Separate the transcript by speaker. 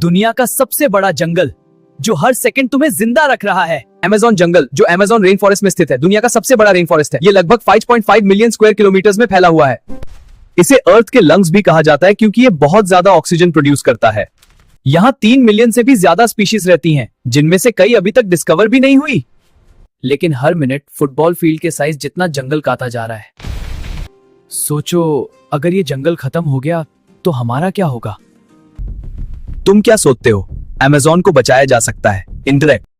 Speaker 1: दुनिया का सबसे बड़ा जंगल जो हर सेकंड तुम्हें जिंदा रख रहा है। अमेज़न जंगल जो अमेज़न रेन फॉरेस्ट में स्थित है, दुनिया का सबसे बड़ा रेन फॉरेस्ट है। ये लगभग 5.5 मिलियन स्क्वायर किलोमीटर में फैला हुआ है। इसे अर्थ के लंग्स भी कहा जाता है क्योंकि ये बहुत ज्यादा ऑक्सीजन प्रोड्यूस करता है। यहाँ 3 मिलियन से भी ज्यादा स्पीशीज रहती हैं, जिनमें से कई अभी तक डिस्कवर भी नहीं हुई। लेकिन हर मिनट फुटबॉल फील्ड के साइज जितना जंगल काटा जा रहा है। सोचो, अगर ये जंगल खत्म हो गया तो हमारा क्या होगा? तुम क्या सोचते हो? अमेज़न को बचाया जा सकता है। इंटरेक्ट